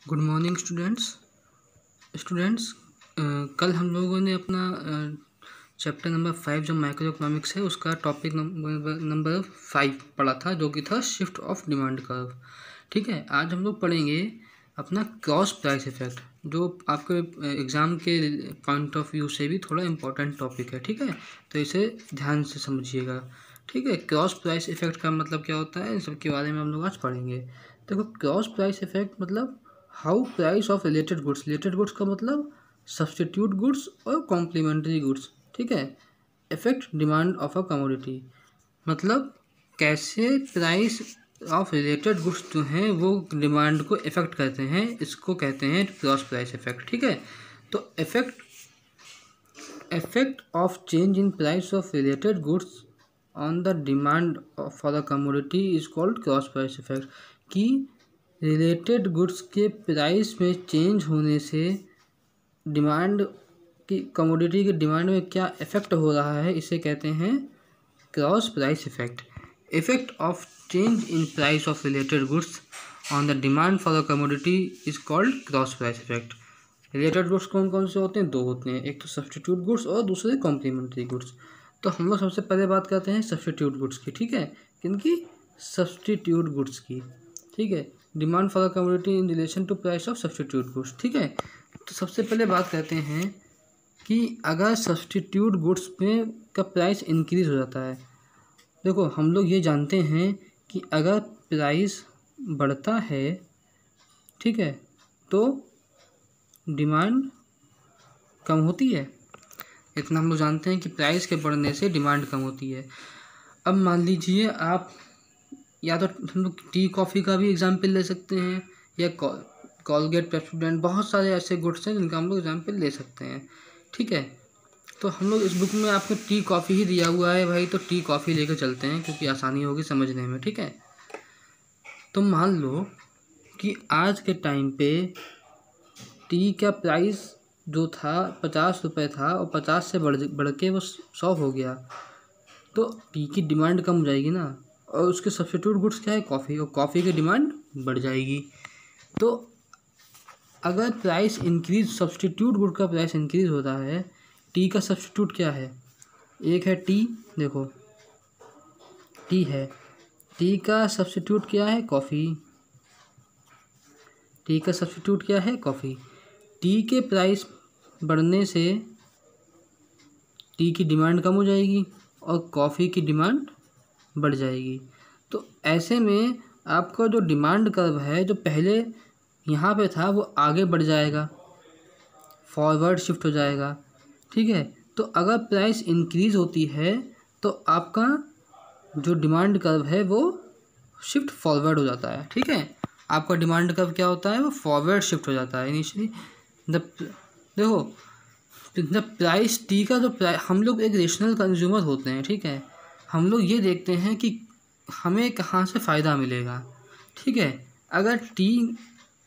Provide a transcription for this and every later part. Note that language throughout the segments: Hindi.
Good morning students. कल हम लोगों ने अपना चैप्टर नंबर 5 जो माइक्रो इकोनॉमिक्स है उसका टॉपिक नंबर 5 पढ़ा था, जो कि था शिफ्ट ऑफ डिमांड कर्व। ठीक है, आज हम लोग पढ़ेंगे अपना क्रॉस प्राइस इफेक्ट, जो आपके एग्ज़ाम के पॉइंट ऑफ व्यू से भी थोड़ा इम्पोर्टेंट टॉपिक है। ठीक है, तो इसे ध्यान से समझिएगा। ठीक है, क्रॉस प्राइस इफेक्ट का मतलब क्या होता है, इन सब के बारे में हम लोग आज पढ़ेंगे। देखो, क्रॉस प्राइस इफेक्ट मतलब how price of related goods का मतलब सब्सटीट्यूट गुड्स और कॉम्प्लीमेंट्री गुड्स। ठीक है, effect demand of a commodity, मतलब कैसे प्राइस ऑफ रिलेटेड गुड्स जो हैं वो डिमांड को इफेक्ट करते हैं, इसको कहते हैं क्रॉस प्राइस इफेक्ट। ठीक है, तो effect of change in price of related goods on the demand for the commodity is called cross price effect. कि रिलेटेड गुड्स के प्राइस में चेंज होने से डिमांड की, कमोडिटी की डिमांड में क्या इफेक्ट हो रहा है, इसे कहते हैं cross price effect. Effect of change in price of related goods on the demand for the commodity is called cross price effect. Related goods कौन कौन से होते हैं? दो होते हैं, एक तो सब्सटीट्यूट गुड्स और दूसरे कॉम्प्लीमेंट्री गुड्स। तो हम लोग सबसे पहले बात करते हैं सब्सटीट्यूट गुड्स की। ठीक है, किनकी? सब्सटीट्यूट गुड्स की। ठीक है, demand for the commodity in relation to price of substitute goods. ठीक है, तो सबसे पहले बात करते हैं कि अगर सब्सटीट्यूट गुड्स में का प्राइस इंक्रीज हो जाता है। देखो, हम लोग ये जानते हैं कि अगर प्राइस बढ़ता है, ठीक है, तो डिमांड कम होती है। इतना हम लोग जानते हैं कि प्राइस के बढ़ने से डिमांड कम होती है। अब मान लीजिए आप, या तो हम लोग टी कॉफ़ी का भी एग्जाम्पल ले सकते हैं, या कॉलगेट पेप्सोडेंट, बहुत सारे ऐसे गुड्स हैं जिनका हम लोग एग्जाम्पल ले सकते हैं। ठीक है, तो हम लोग इस बुक में आपको टी कॉफ़ी ही दिया हुआ है भाई, तो टी कॉफ़ी लेकर चलते हैं क्योंकि आसानी होगी समझने में। ठीक है, तो मान लो कि आज के टाइम पे टी का प्राइस जो था 50 रुपये था और 50 से बढ़ के वो 100 हो गया, तो टी की डिमांड कम हो जाएगी ना, और उसके सब्स्टिट्यूट गुड्स क्या है? कॉफ़ी, और कॉफ़ी की डिमांड बढ़ जाएगी। तो अगर प्राइस इंक्रीज, सब्स्टिट्यूट गुड का प्राइस इंक्रीज होता है, टी का सब्स्टिट्यूट क्या है? एक है टी, देखो टी है, टी का सब्स्टिट्यूट क्या है? कॉफ़ी। टी का सब्स्टिट्यूट क्या है? कॉफ़ी। टी के प्राइस बढ़ने से टी की डिमांड कम हो जाएगी और कॉफ़ी की डिमांड बढ़ जाएगी। तो ऐसे में आपका जो डिमांड कर्व है, जो पहले यहाँ पे था, वो आगे बढ़ जाएगा, फॉरवर्ड शिफ्ट हो जाएगा। ठीक है, तो अगर प्राइस इंक्रीज़ होती है तो आपका जो डिमांड कर्व है वो शिफ्ट फॉरवर्ड हो जाता है। ठीक है, आपका डिमांड कर्व क्या होता है? वो फॉरवर्ड शिफ्ट हो जाता है इनिशियली। देखो, द प्राइस टी का, जो हम लोग एक रेशनल कंज्यूमर होते हैं। ठीक है, हम लोग ये देखते हैं कि हमें कहाँ से फ़ायदा मिलेगा। ठीक है, अगर टी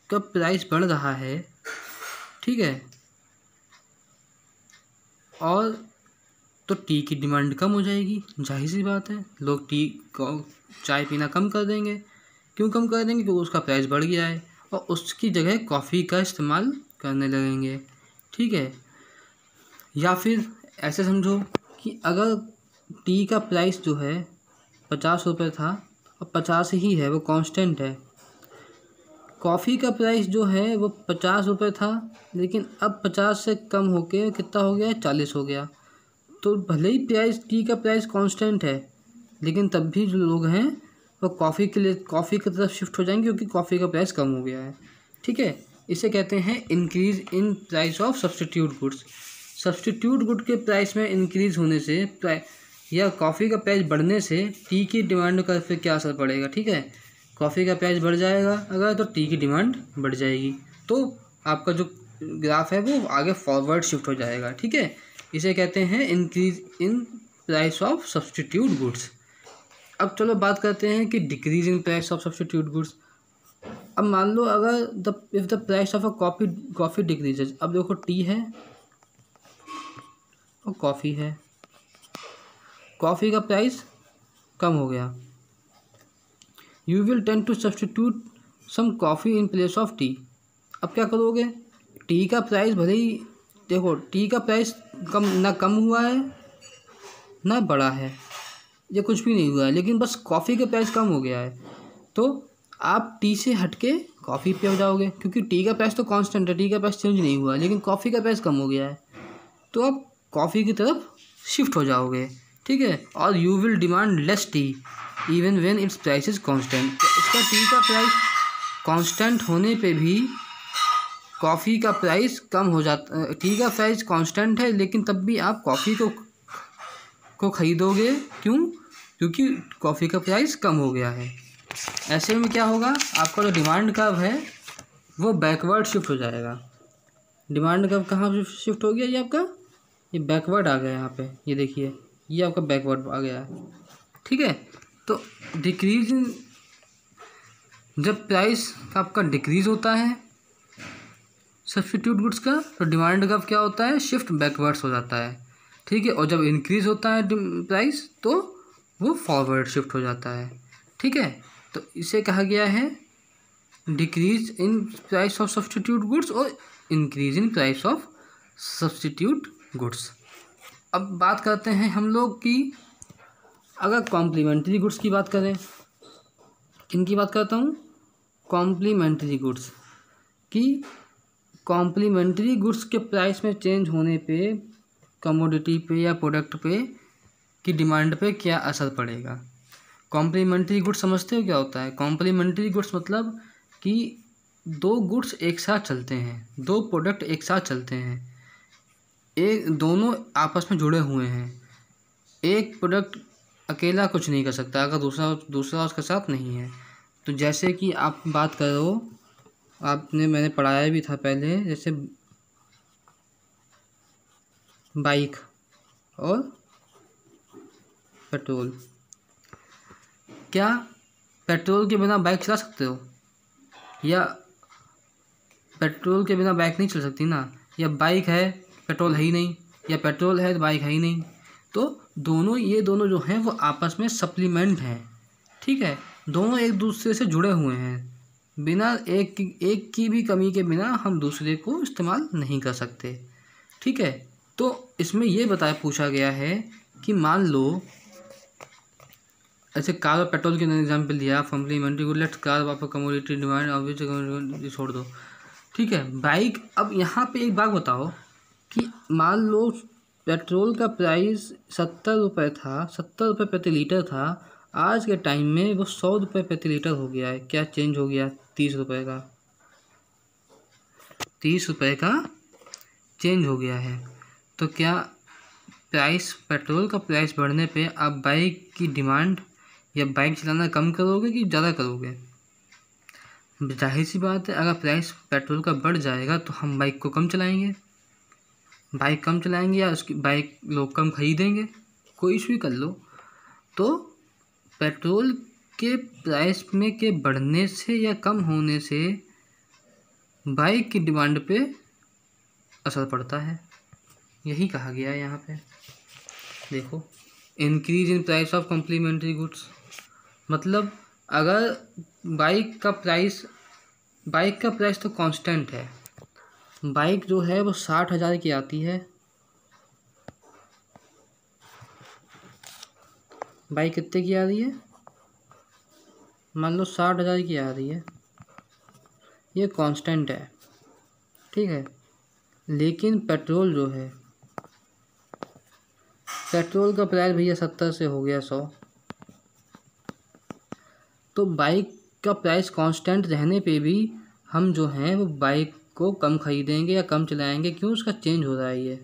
का प्राइस बढ़ रहा है, ठीक है, और तो टी की डिमांड कम हो जाएगी, जाहिर सी बात है, लोग टी को चाय पीना कम कर देंगे। क्यों कम कर देंगे? क्योंकि उसका प्राइस बढ़ गया है, और उसकी जगह कॉफ़ी का इस्तेमाल करने लगेंगे। ठीक है, या फिर ऐसे समझो कि अगर टी का प्राइस जो है 50 रुपये था और 50 ही है, वो कांस्टेंट है। कॉफ़ी का प्राइस जो है वो 50 रुपये था, लेकिन अब 50 से कम होके कितना हो गया? 40 हो गया। तो भले ही प्राइस, टी का प्राइस कांस्टेंट है, लेकिन तब भी जो लोग हैं वो कॉफ़ी के लिए, कॉफ़ी की तरफ शिफ्ट हो जाएंगे क्योंकि कॉफ़ी का प्राइस कम हो गया है। ठीक है, इसे कहते हैं increase in price of substitute goods. Substitute good के प्राइस में इंक्रीज होने से या कॉफ़ी का प्राइस बढ़ने से टी की डिमांड का फिर क्या असर पड़ेगा? ठीक है, कॉफ़ी का प्राइस बढ़ जाएगा अगर, तो टी की डिमांड बढ़ जाएगी, तो आपका जो ग्राफ है वो आगे फॉरवर्ड शिफ्ट हो जाएगा। ठीक है, इसे कहते हैं increase in price of substitute goods. अब चलो बात करते हैं कि decrease in price of substitute goods. अब मान लो अगर if the price of a coffee decreases. अब देखो, टी है और कॉफ़ी है, कॉफ़ी का प्राइस कम हो गया, you will tend to substitute some coffee in place of tea. अब क्या करोगे, टी का प्राइस भले ही, देखो टी का प्राइस कम हुआ है ना बढ़ा है, ये कुछ भी नहीं हुआ है, लेकिन बस कॉफ़ी का प्राइस कम हो गया है, तो आप टी से हट के कॉफ़ी पे हो जाओगे, क्योंकि टी का प्राइस तो कांस्टेंट है, टी का प्राइस चेंज नहीं हुआ है, लेकिन कॉफ़ी का प्राइस कम हो गया है, तो आप कॉफ़ी की तरफ शिफ्ट हो जाओगे, ठीक है। और you will demand less T even when its price is constant. इसका टी का प्राइस कांस्टेंट होने पे भी कॉफ़ी का प्राइस कम हो जाता, टी का प्राइस कांस्टेंट है लेकिन तब भी आप कॉफ़ी को ख़रीदोगे, क्यों, क्योंकि कॉफ़ी का प्राइस कम हो गया है। ऐसे में क्या होगा, आपका जो डिमांड कर्व है वो बैकवर्ड शिफ्ट हो जाएगा। डिमांड कर्व कहाँ शिफ्ट हो गया, ये आपका ये बैकवर्ड आ गया यहाँ पे, ये देखिए ये आपका बैकवर्ड आ गया है, ठीक है। तो डिक्रीज इन, जब प्राइस का आपका डिक्रीज़ होता है सब्स्टिट्यूट गुड्स का, तो डिमांड कर्व क्या होता है, शिफ्ट बैकवर्ड्स हो जाता है, ठीक है। और जब इंक्रीज़ होता है प्राइस तो वो फॉरवर्ड शिफ्ट हो जाता है, ठीक है। तो इसे कहा गया है decrease in price of substitute goods और increase in price of substitute goods. अब बात करते हैं हम लोग कि अगर कॉम्प्लीमेंट्री गुड्स की बात करें, किनकी बात करता हूँ, कॉम्प्लीमेंट्री गुड्स की। कॉम्प्लीमेंट्री गुड्स के प्राइस में चेंज होने पे कमोडिटी पे या प्रोडक्ट पे की डिमांड पे क्या असर पड़ेगा। कॉम्प्लीमेंट्री गुड्स समझते हो क्या होता है। कॉम्प्लीमेंट्री गुड्स मतलब कि दो गुड्स एक साथ चलते हैं, दो प्रोडक्ट एक साथ चलते हैं, एक दोनों आपस में जुड़े हुए हैं, एक प्रोडक्ट अकेला कुछ नहीं कर सकता अगर दूसरा उसके साथ नहीं है। तो जैसे कि आप बात करो, मैंने पढ़ाया भी था पहले, जैसे बाइक और पेट्रोल। क्या पेट्रोल के बिना बाइक चला सकते हो, या पेट्रोल के बिना बाइक नहीं चल सकती ना। या बाइक है पेट्रोल है ही नहीं, या पेट्रोल है तो बाइक है ही नहीं। तो ये दोनों जो हैं वो आपस में सप्लीमेंट हैं, ठीक है। दोनों एक दूसरे से जुड़े हुए हैं, बिना एक की भी कमी के बिना हम दूसरे को इस्तेमाल नहीं कर सकते, ठीक है। तो इसमें ये पूछा गया है कि मान लो ऐसे कार और पेट्रोल के एग्जाम्पल दिया, कॉम्प्लीमेंट्री गुड, लेट्स कार आपका कमोडिटी डिमांड और छोड़ दो, ठीक है। बाइक, अब यहाँ पे एक बात बताओ कि मान लो पेट्रोल का प्राइस 70 रुपये था, 70 रुपये प्रति लीटर था, आज के टाइम में वो 100 रुपये प्रति लीटर हो गया है। क्या चेंज हो गया, 30 रुपये का, 30 रुपये का चेंज हो गया है। तो क्या प्राइस, पेट्रोल का प्राइस बढ़ने पे आप बाइक की डिमांड या बाइक चलाना कम करोगे कि ज़्यादा करोगे। जाहिर सी बात है, अगर प्राइस पेट्रोल का बढ़ जाएगा तो हम बाइक को कम चलाएंगे, बाइक कम चलाएंगे या उसकी बाइक लोग कम खरीदेंगे, कोई इशू कर लो। तो पेट्रोल के प्राइस में के बढ़ने से या कम होने से बाइक की डिमांड पे असर पड़ता है, यही कहा गया है यहाँ पे। देखो, increase in price of complementary goods मतलब अगर बाइक का प्राइस तो कांस्टेंट है, बाइक जो है वो 60,000 की आती है, बाइक कितने की आ रही है, मान लो 60,000 की आ रही है, ये कांस्टेंट है, ठीक है। लेकिन पेट्रोल जो है, पेट्रोल का प्राइस भैया 70 से हो गया 100, तो बाइक का प्राइस कांस्टेंट रहने पे भी हम जो हैं वो बाइक को कम खरीदेंगे या कम चलाएंगे, क्यों, उसका चेंज हो रहा है ये,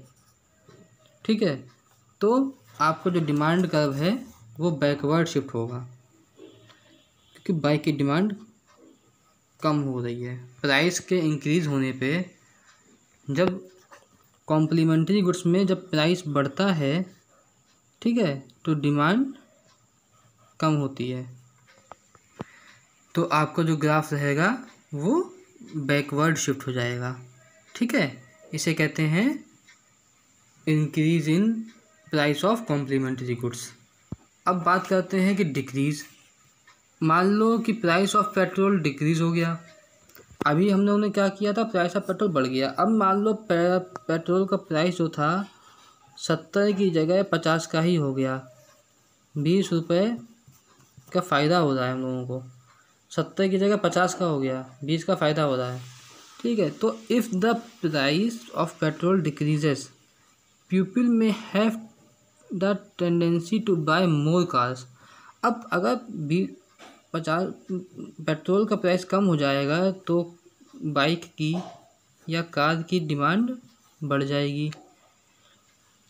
ठीक है। तो आपको जो डिमांड कर्व है वो बैकवर्ड शिफ्ट होगा, क्योंकि बाइक की डिमांड कम हो रही है। प्राइस के इंक्रीज़ होने पे, जब कॉम्प्लीमेंट्री गुड्स में जब प्राइस बढ़ता है, ठीक है, तो डिमांड कम होती है, तो आपका जो ग्राफ रहेगा वो बैकवर्ड शिफ्ट हो जाएगा, ठीक है। इसे कहते हैं increase in price of complementary goods. अब बात करते हैं कि डिक्रीज़। मान लो कि प्राइस ऑफ पेट्रोल डिक्रीज़ हो गया, अभी हम लोगों ने क्या किया था, प्राइस ऑफ पेट्रोल बढ़ गया। अब मान लो पेट्रोल का प्राइस जो था 70 की जगह 50 का ही हो गया, 20 रुपये का फ़ायदा हो रहा है हम लोगों को। 70 की जगह 50 का हो गया, 20 का फ़ायदा हो रहा है, ठीक है। तो if the price of petrol decreases people may have the tendency to buy more cars. अब अगर 50 पेट्रोल का प्राइस कम हो जाएगा तो बाइक की या कार की डिमांड बढ़ जाएगी।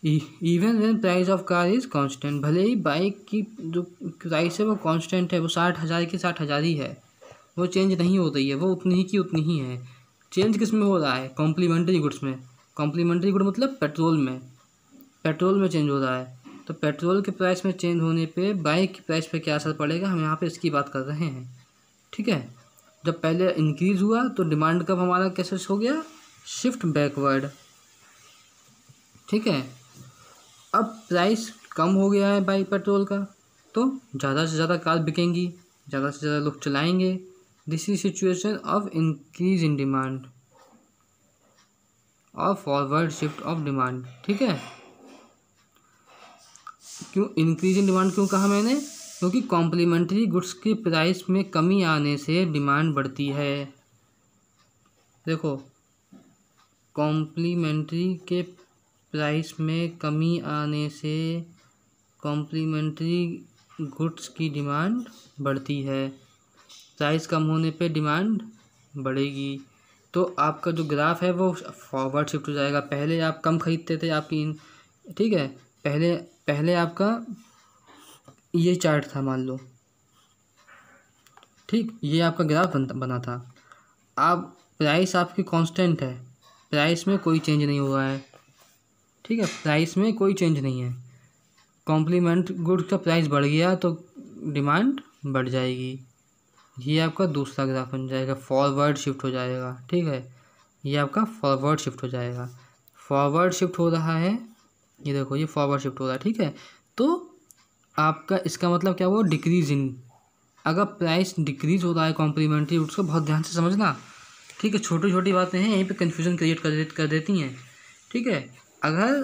Even when price of car is constant, भले ही बाइक की जो प्राइस है वो कांस्टेंट है, वो 60,000 की 60,000 ही है, वो चेंज नहीं हो रही है, वो उतनी ही की उतनी ही है। चेंज किस में हो रहा है, कॉम्प्लीमेंट्री गुड्स में। कॉम्प्लीमेंट्री गुड मतलब पेट्रोल में चेंज हो रहा है। तो पेट्रोल के प्राइस में चेंज होने पे बाइक की प्राइस पे क्या असर पड़ेगा, हम यहाँ पे इसकी बात कर रहे हैं, ठीक है। जब पहले इंक्रीज़ हुआ तो डिमांड कब हमारा कैसे हो गया, शिफ्ट बैकवर्ड, ठीक है। अब प्राइस कम हो गया है बाइक पेट्रोल का, तो ज़्यादा से ज़्यादा कार बिकेंगी, ज़्यादा से ज़्यादा लोग चलाएंगे। This is situation of increase in demand और फॉरवर्ड शिफ्ट ऑफ डिमांड, ठीक है। क्यों इंक्रीज इन डिमांड क्यों कहा मैंने, क्योंकि कॉम्प्लीमेंट्री गुड्स की प्राइस में कमी आने से डिमांड बढ़ती है। देखो, कॉम्प्लीमेंट्री के प्राइस में कमी आने से कॉम्प्लीमेंट्री गुड्स की डिमांड बढ़ती है, प्राइस कम होने पे डिमांड बढ़ेगी। तो आपका जो ग्राफ है वो फॉरवर्ड शिफ्ट हो जाएगा। पहले आप कम खरीदते थे आपकी, ठीक है, पहले आपका ये चार्ट था मान लो, ठीक, ये आपका ग्राफ बना था। अब प्राइस आपकी कांस्टेंट है, प्राइस में कोई चेंज नहीं हुआ है, ठीक है, प्राइस में कोई चेंज नहीं है। कॉम्प्लीमेंट गुड का प्राइस बढ़ गया तो डिमांड बढ़ जाएगी। ये आपका दूसरा ग्राफ बन जाएगा, फॉरवर्ड शिफ्ट हो जाएगा, ठीक है। ये आपका फॉरवर्ड शिफ्ट हो जाएगा, फॉरवर्ड शिफ्ट हो रहा है, ये देखो ये फॉरवर्ड शिफ्ट हो रहा है, ठीक है। तो आपका इसका मतलब क्या हुआ, डिक्रीज इन। अगर प्राइस डिक्रीज हो रहा है कॉम्प्लीमेंट्री गुड्स को, बहुत ध्यान से समझना, ठीक है। छोटी छोटी बातें हैं यहीं पे कन्फ्यूजन क्रिएट कर देती हैं, ठीक है। अगर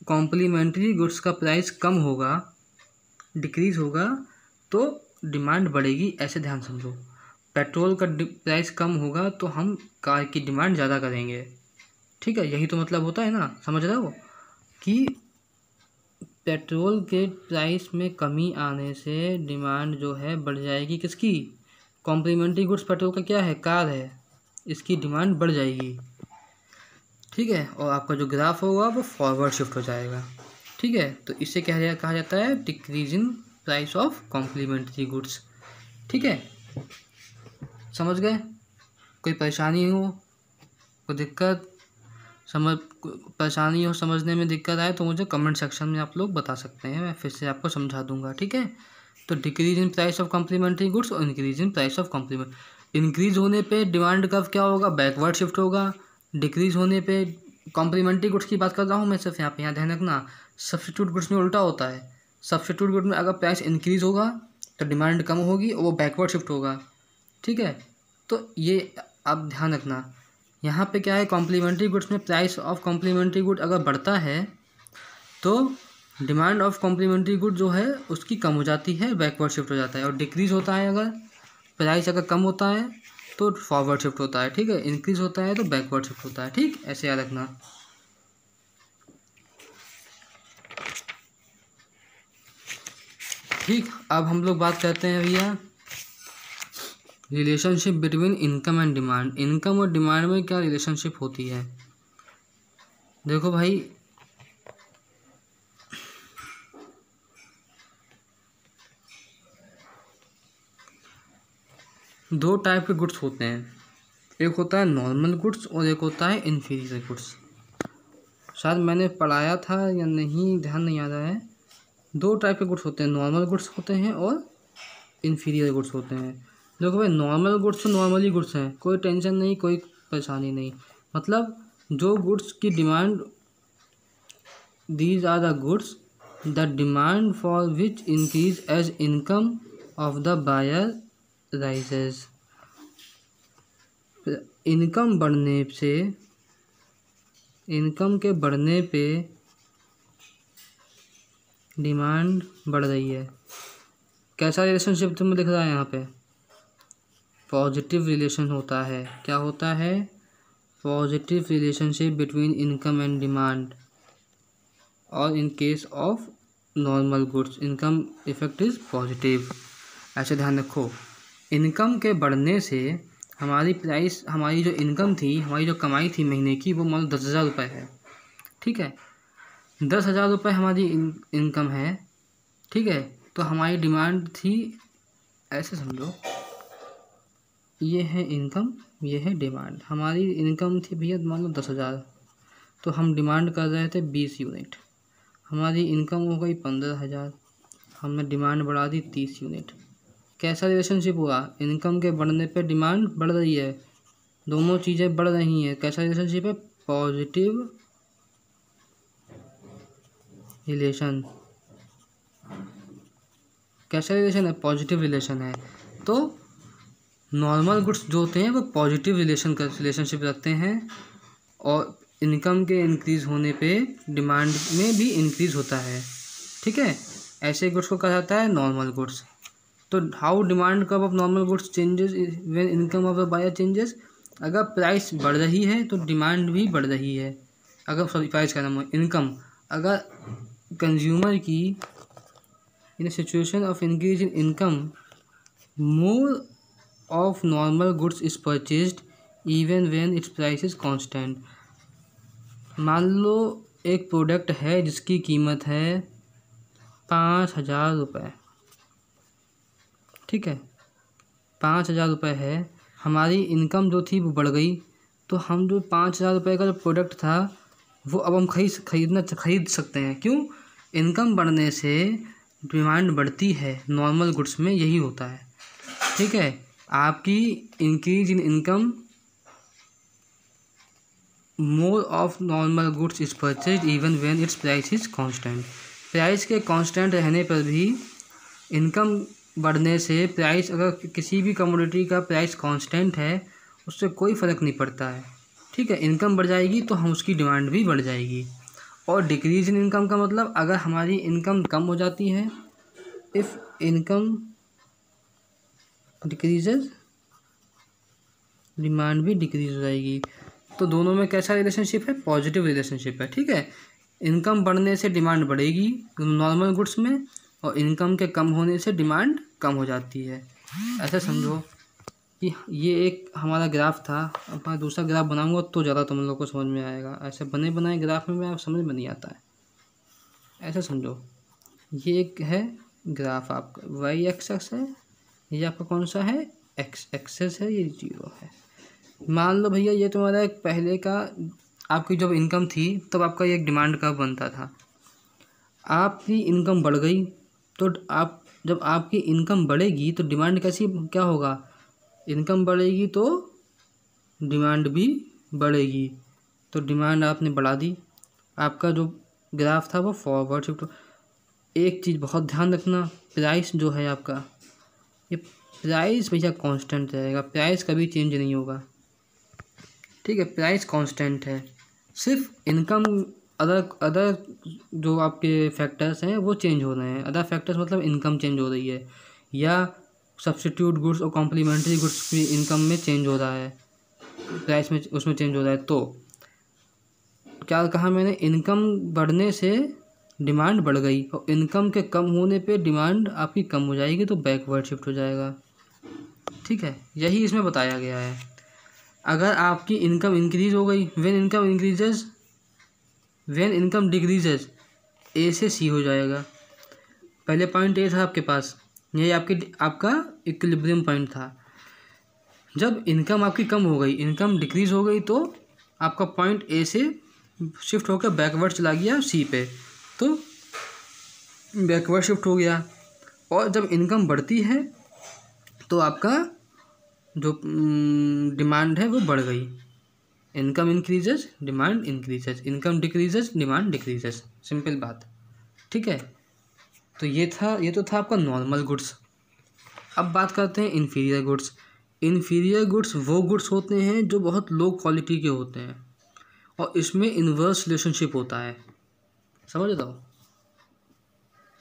कॉम्प्लीमेंट्री गुड्स का प्राइस कम होगा, डिक्रीज होगा, तो डिमांड बढ़ेगी, ऐसे ध्यान समझो। पेट्रोल का प्राइस कम होगा तो हम कार की डिमांड ज़्यादा करेंगे, ठीक है। यही तो मतलब होता है ना, समझ रहे हो कि पेट्रोल के प्राइस में कमी आने से डिमांड जो है बढ़ जाएगी, किसकी, कॉम्प्लीमेंट्री गुड्स। पेट्रोल का क्या है, कार है, इसकी डिमांड बढ़ जाएगी, ठीक है। और आपका जो ग्राफ होगा वो फॉरवर्ड शिफ्ट हो जाएगा, ठीक है। तो इसे कहा जाता है decrease in price of complementary goods, ठीक है। समझ गए, कोई परेशानी हो, कोई दिक्कत, परेशानी हो, समझने में दिक्कत आए तो मुझे कमेंट सेक्शन में आप लोग बता सकते हैं, मैं फिर से आपको समझा दूंगा, ठीक है। तो decrease in price of complementary goods और increase in price of complement. Increase होने पे डिमांड का क्या होगा, बैकवर्ड शिफ्ट होगा। डिक्रीज होने पे कॉम्प्लीमेंट्री गुड्स की बात कर रहा हूँ मैं सिर्फ, यहाँ ध्यान रखना। सब्स्टिट्यूट गुड्स में उल्टा होता है, सब्स्टिट्यूट गुड्स में अगर प्राइस इंक्रीज होगा तो डिमांड कम होगी और वो बैकवर्ड शिफ्ट होगा, ठीक है। तो ये आप ध्यान रखना। यहाँ पे क्या है, कॉम्प्लीमेंट्री गुड्स में प्राइस ऑफ कॉम्प्लीमेंट्री गुड अगर बढ़ता है तो डिमांड ऑफ कॉम्प्लीमेंट्री गुड जो है उसकी कम हो जाती है, बैकवर्ड शिफ्ट हो जाता है। और डिक्रीज होता है, अगर प्राइस अगर कम होता है तो फॉरवर्ड शिफ्ट होता है, ठीक है। इंक्रीज होता है तो बैकवर्ड शिफ्ट होता है, ठीक, ऐसे याद रखना। ठीक, अब हम लोग बात करते हैं भैया relationship between income and demand. Income और डिमांड में क्या रिलेशनशिप होती है। देखो भाई, दो टाइप के गुड्स होते हैं, एक होता है नॉर्मल गुड्स और एक होता है इन्फीरियर गुड्स। शायद मैंने पढ़ाया था या नहीं, ध्यान नहीं आ रहा है। दो टाइप के गुड्स होते हैं, नॉर्मल गुड्स होते हैं और इन्फीरियर गुड्स होते हैं। देखो भाई, नॉर्मल गुड्स तो नॉर्मली गुड्स हैं, कोई टेंशन नहीं, कोई परेशानी नहीं। मतलब जो गुड्स की demand, these are the goods the demand for which increase as income of the buyer rises. Income बढ़ने से, इनकम के बढ़ने पे डिमांड बढ़ रही है। कैसा रिलेशनशिप तुम्हें दिख रहा है यहाँ पे? पॉजिटिव रिलेशन होता है। क्या होता है? Positive relationship between income and demand, और in case of normal goods income effect is positive. ऐसे ध्यान रखो, इनकम के बढ़ने से हमारी प्राइस, हमारी जो इनकम थी, हमारी जो कमाई थी महीने की, वो मान लो 10,000 रुपये है। ठीक है, 10,000 रुपये हमारी इनकम है। ठीक है, तो हमारी डिमांड थी, ऐसे समझो, ये है इनकम, ये है डिमांड। हमारी इनकम थी भैया मान लो 10,000, तो हम डिमांड कर रहे थे 20 यूनिट। हमारी इनकम हो गई 15,000, हमने डिमांड बढ़ा दी 30 यूनिट। कैसा रिलेशनशिप हुआ? इनकम के बढ़ने पे डिमांड बढ़ रही है, दोनों चीज़ें बढ़ रही हैं। कैसा रिलेशनशिप है? Positive relation. कैसा रिलेशन है? पॉजिटिव रिलेशन है। तो नॉर्मल गुड्स जो होते हैं वो पॉजिटिव रिलेशनशिप रखते हैं, और इनकम के इंक्रीज़ होने पे डिमांड में भी इंक्रीज़ होता है। ठीक है, ऐसे गुड्स को कहा जाता है नॉर्मल गुड्स। तो how demand curve of normal goods changes when income of the buyer changes. अगर प्राइस बढ़ रही है तो डिमांड भी बढ़ रही है। अगर सॉरी प्राइस का नाम इनकम, अगर कंज्यूमर की in situation of increase in income more of normal goods is purchased even when its price is constant. मान लो एक प्रोडक्ट है जिसकी कीमत है 5,000 रुपये। ठीक है, 5,000 रुपये है, हमारी इनकम जो थी वो बढ़ गई, तो हम जो 5,000 रुपये का जो प्रोडक्ट था वो अब हम खरीद सकते हैं। क्यों? इनकम बढ़ने से डिमांड बढ़ती है, नॉर्मल गुड्स में यही होता है। ठीक है, आपकी increase in income more of normal goods is purchase even when its price is constant. Price के कांस्टेंट रहने पर भी इनकम बढ़ने से प्राइस, अगर किसी भी कमोडिटी का प्राइस कांस्टेंट है उससे कोई फ़र्क नहीं पड़ता है। ठीक है, इनकम बढ़ जाएगी तो हम उसकी डिमांड भी बढ़ जाएगी। और डिक्रीज इन इनकम का मतलब, अगर हमारी इनकम कम हो जाती है, इफ़ इनकम डिक्रीजेज डिमांड भी डिक्रीज हो जाएगी। तो दोनों में कैसा रिलेशनशिप है? पॉजिटिव रिलेशनशिप है। ठीक है, इनकम बढ़ने से डिमांड बढ़ेगी नॉर्मल गुड्स में, और इनकम के कम होने से डिमांड कम हो जाती है। ऐसा समझो कि ये एक हमारा ग्राफ था। अब मैं दूसरा ग्राफ बनाऊंगा तो ज़्यादा तुम लोग को समझ में आएगा। ऐसे बने बनाए ग्राफ में आप समझ में नहीं आता है। ऐसा समझो, ये एक है ग्राफ आपका, वाई एक्सेस है, ये आपका कौन सा है? एक्स एक्सेस है, ये 0 है। मान लो भैया ये तुम्हारा एक पहले का, आपकी जब इनकम थी तब आपका ये एक डिमांड कर्व बनता था। आपकी इनकम बढ़ गई, तो आप जब आपकी इनकम बढ़ेगी तो डिमांड कैसी क्या होगा? इनकम बढ़ेगी तो डिमांड भी बढ़ेगी। तो डिमांड आपने बढ़ा दी, आपका जो ग्राफ था वो फॉरवर्ड शिफ्ट। एक चीज़ बहुत ध्यान रखना, प्राइस जो है आपका, ये प्राइस भैया कांस्टेंट रहेगा, प्राइस कभी चेंज नहीं होगा। ठीक है, प्राइस कांस्टेंट है, सिर्फ इनकम अदर जो आपके फैक्टर्स हैं वो चेंज हो रहे हैं। अदर फैक्टर्स मतलब इनकम चेंज हो रही है, या सब्स्टिट्यूट गुड्स और कॉम्प्लीमेंट्री गुड्स की इनकम में चेंज हो रहा है, प्राइस में उसमें चेंज हो रहा है। तो क्या कहा मैंने? इनकम बढ़ने से डिमांड बढ़ गई, और इनकम के कम होने पे डिमांड आपकी कम हो जाएगी, तो बैकवर्ड शिफ्ट हो जाएगा। ठीक है, यही इसमें बताया गया है। अगर आपकी इनकम इंक्रीज हो गई, when income increases, when income decreases, A से सी हो जाएगा। पहले पॉइंट ए था आपके पास, ये आपका इक्विलिब्रियम पॉइंट था। जब इनकम आपकी कम हो गई, इनकम डिक्रीज हो गई, तो आपका पॉइंट ए से शिफ्ट होकर बैकवर्ड चला गया सी पे, तो बैकवर्ड शिफ्ट हो गया। और जब इनकम बढ़ती है तो आपका जो डिमांड है वो बढ़ गई। Income increases demand increases, income decreases demand decreases, simple बात। ठीक है, तो ये तो था आपका नॉर्मल गुड्स। अब बात करते हैं इन्फीरियर गुड्स। इन्फीरियर गुड्स वो गुड्स होते हैं जो बहुत लो क्वालिटी के होते हैं, और इसमें इन्वर्स रिलेशनशिप होता है, समझ रहे हो।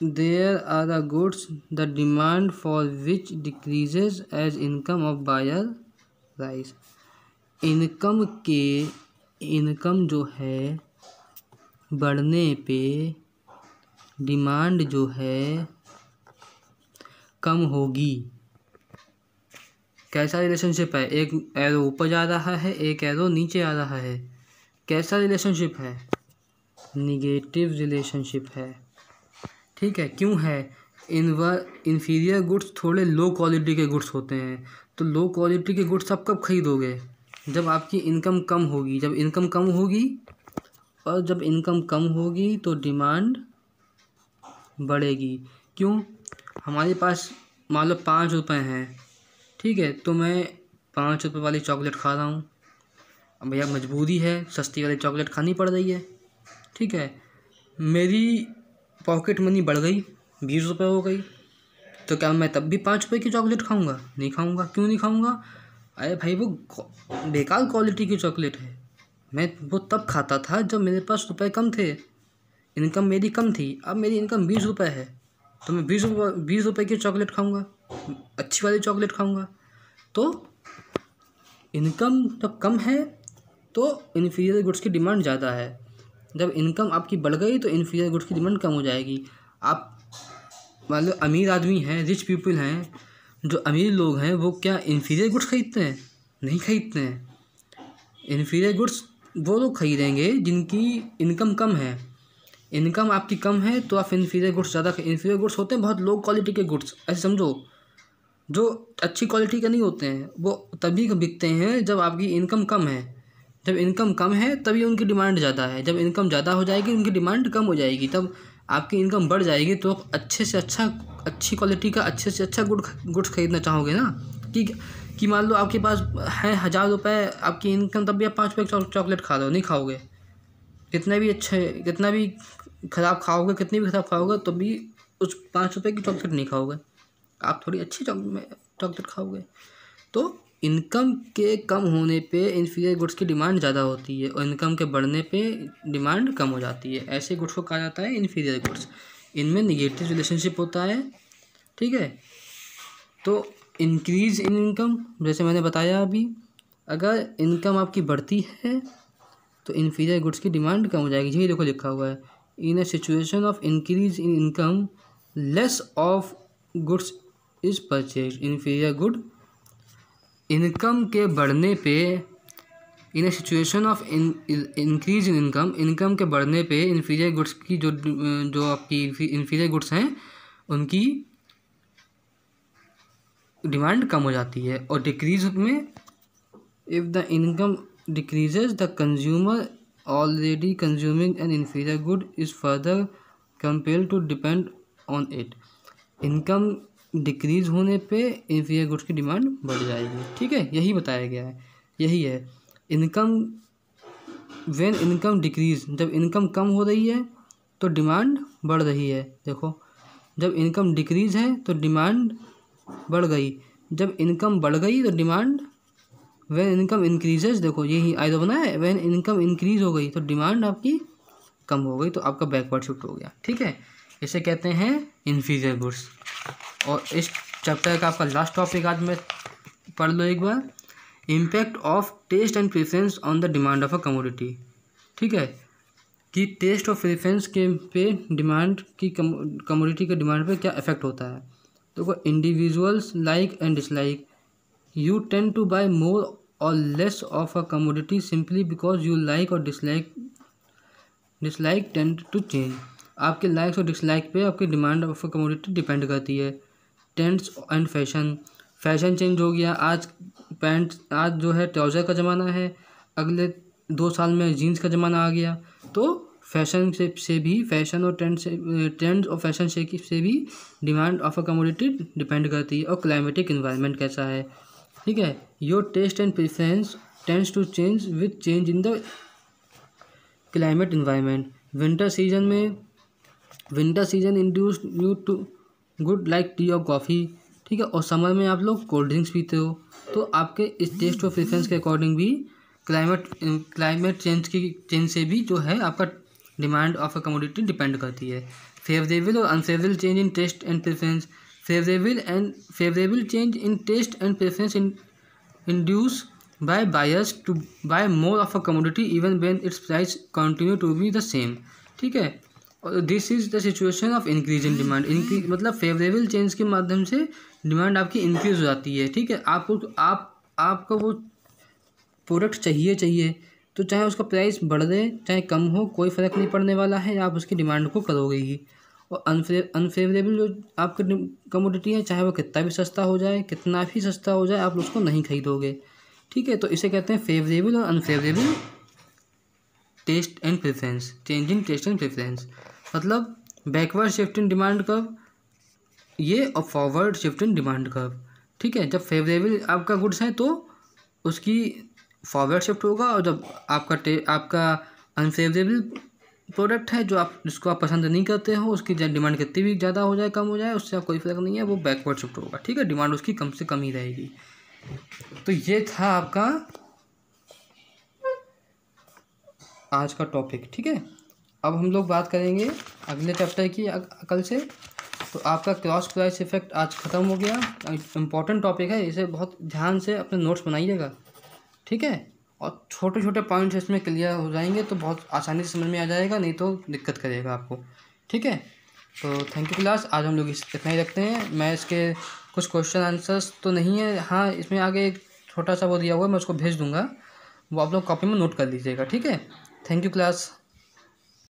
There are the goods the demand for which decreases as income of buyer rise. Income जो है बढ़ने पे डिमांड जो है कम होगी। कैसा रिलेशनशिप है, एक एरो ऊपर जा रहा है, एक एरो नीचे आ रहा है। कैसा रिलेशनशिप है, निगेटिव रिलेशनशिप है, ठीक है। क्यों है, इन्फीरियर गुड्स थोड़े लो क्वालिटी के गुड्स होते हैं, तो लो क्वालिटी के गुड्स आप कब खरीदोगे, जब आपकी इनकम कम होगी। जब इनकम कम होगी, और जब इनकम कम होगी तो डिमांड बढ़ेगी। क्यों, हमारे पास मान लो 5 रुपये हैं, ठीक है, तो मैं 5 रुपये वाली चॉकलेट खा रहा हूँ। अब भैया मजबूरी है, सस्ती वाली चॉकलेट खानी पड़ रही है, ठीक है। मेरी पॉकेट मनी बढ़ गई, 20 रुपये हो गई, तो क्या मैं तब भी 5 रुपये की चॉकलेट खाऊंगा? नहीं खाऊंगा। क्यों नहीं खाऊंगा? अरे भाई वो बेकार क्वालिटी की चॉकलेट है। मैं वो तब खाता था जब मेरे पास रुपए कम थे, इनकम मेरी कम थी। अब मेरी इनकम 20 रुपये है, तो मैं 20 रुपये की चॉकलेट खाऊंगा, अच्छी वाली चॉकलेट खाऊंगा। तो इनकम जब कम है तो इन्फीरियर गुड्स की डिमांड ज़्यादा है। जब इनकम आपकी बढ़ गई तो इन्फीरियर गुड्स की डिमांड कम हो जाएगी। आप मान लो अमीर आदमी हैं, रिच पीपल हैं, जो अमीर लोग हैं वो क्या इन्फीरियर गुड्स खरीदते हैं? नहीं खरीदते हैं। इन्फीरियर गुड्स वो लोग खरीदेंगे जिनकी इनकम कम है। इनकम आपकी कम है तो आप इन्फीरियर गुड्स ज़्यादा। इन्फीरियर गुड्स होते हैं बहुत लो क्वालिटी के गुड्स, ऐसे समझो, जो अच्छी क्वालिटी के नहीं होते हैं, वो तभी बिकते हैं जब आपकी इनकम कम है। जब इनकम कम है तभी उनकी डिमांड ज़्यादा है। जब इनकम ज़्यादा हो जाएगी उनकी डिमांड कम हो जाएगी, तब आपकी इनकम बढ़ जाएगी, तो आप अच्छे से अच्छा, अच्छी क्वालिटी का अच्छे से अच्छा गुड्स खरीदना चाहोगे ना। कि मान लो आपके पास है 1000 रुपये आपकी इनकम, तब भी आप 5 रुपये चॉकलेट खा रहे हो, नहीं खाओगे। कितना भी ख़राब खाओगे, कितनी भी ख़राब खाओगे, तो भी उस 5 रुपये की चॉकलेट नहीं खाओगे, आप थोड़ी अच्छी चॉकलेट खाओगे। तो इनकम के कम होने पे इन्फीरियर गुड्स की डिमांड ज़्यादा होती है, और इनकम के बढ़ने पे डिमांड कम हो जाती है। ऐसे गुड्स को कहा जाता है इन्फीरियर गुड्स। इनमें निगेटिव रिलेशनशिप होता है, ठीक है। तो इंक्रीज़ इन इनकम, जैसे मैंने बताया अभी, अगर इनकम आपकी बढ़ती है तो इन्फीरियर गुड्स की डिमांड कम हो जाएगी। यही देखो लिखा हुआ है, in a situation of increase in income less of goods is purchase. Inferior good, income के बढ़ने पे, in a situation of increase in income, income के बढ़ने पे इन्फीरियर गुड्स की जो आपकी इन्फीरियर गुड्स हैं उनकी डिमांड कम हो जाती है। और डिक्रीज में, if the income decreases the consumer already consuming an inferior good is further compelled to depend on it. Income decrease होने पे इन्फीरियर गुड्स की डिमांड बढ़ जाएगी, ठीक है। यही बताया गया है, यही है इनकम। व्हेन इनकम डिक्रीज़, जब इनकम कम हो रही है तो डिमांड बढ़ रही है। देखो, जब इनकम डिक्रीज़ है तो डिमांड बढ़ गई, जब इनकम बढ़ गई तो डिमांड, व्हेन इनकम इंक्रीजेज, देखो यही आयदा बना है, व्हेन इनकम इंक्रीज हो गई तो डिमांड आपकी कम हो गई, तो आपका बैकवर्ड शिफ्ट हो गया, ठीक है। इसे कहते हैं इन्फीरियर गुड्स। और इस चैप्टर का आपका लास्ट टॉपिक आज में पढ़ लो एक बार, impact of taste and preference on the demand of a commodity, ठीक है। कि टेस्ट और प्रेफरेंस के पे डिमांड की कमोडिटी के डिमांड पे क्या इफेक्ट होता है। देखो, individuals like and dislike, you tend to buy more or less of a commodity simply because you like or dislike tend to change। आपके लाइक्स और डिसलाइक पे आपकी demand of a commodity depend करती है। ट्रेंड्स एंड फैशन चेंज हो गया। आज जो है ट्राउज़र का ज़माना है, अगले 2 साल में जीन्स का ज़माना आ गया। तो फैशन से भी, फैशन और ट्रेंड्स और फैशन से भी demand of a commodity depend करती है। और क्लाइमेटिक इन्वायरमेंट कैसा है, ठीक है। Your taste and preference tends to change with change in the climate environment. Winter season induce you to good like tea और कॉफ़ी, ठीक ठीक है। और समर में आप लोग कोल्ड ड्रिंक्स पीते हो, तो आपके इस टेस्ट और प्रेफरेंस के अकॉर्डिंग भी क्लाइमेट चेंज से भी जो है आपका demand of a commodity depend करती है। फेवरेबल और unfavourable change in taste and preference. Favourable change in taste and preference induced by buyers to buy more of a commodity even when its price continue to be the same, ठीक है। और this is the situation of increase in demand. मतलब फेवरेबल चेंज के माध्यम से डिमांड आपकी इंक्रीज हो जाती है, ठीक है। आपको वो प्रोडक्ट चाहिए तो चाहे उसका प्राइस बढ़ जाए चाहे कम हो, कोई फ़र्क नहीं पड़ने वाला है, आप उसकी डिमांड को करोगे ही। और अनफेवरेबल जो आपका कमोडिटी है, चाहे वो कितना भी सस्ता हो जाए आप उसको नहीं खरीदोगे, ठीक है। तो इसे कहते हैं फेवरेबल और unfavourable taste and preference, changing taste and preference. मतलब backward shift in demand curve ये और forward shift in demand curve, ठीक है। जब फेवरेबल आपका गुड्स है तो उसकी फॉरवर्ड शिफ्ट होगा, और जब आपका अनफेवरेबल प्रोडक्ट है जिसको आप पसंद नहीं करते हो, उसकी डिमांड कितनी भी ज़्यादा हो जाए कम हो जाए उससे कोई फ़र्क नहीं है, वो बैकवर्ड शिफ्ट होगा, ठीक है। डिमांड उसकी कम से कम ही रहेगी। तो ये था आपका आज का टॉपिक, ठीक है। अब हम लोग बात करेंगे अगले चैप्टर की कल से। तो आपका क्रॉस प्राइस इफेक्ट आज ख़त्म हो गया। इम्पॉर्टेंट टॉपिक है, इसे बहुत ध्यान से अपने नोट्स बनाइएगा, ठीक है। और छोटे छोटे पॉइंट्स इसमें क्लियर हो जाएंगे तो बहुत आसानी से समझ में आ जाएगा, नहीं तो दिक्कत करेगा आपको, ठीक है। तो थैंक यू क्लास, आज हम लोग इतना ही रखते हैं। मैं इसके कुछ क्वेश्चन आंसर्स तो नहीं है, हाँ इसमें आगे एक छोटा सा वो दिया हुआ है, मैं उसको भेज दूँगा, वो आप लोग कॉपी में नोट कर लीजिएगा, ठीक है। Thank you class.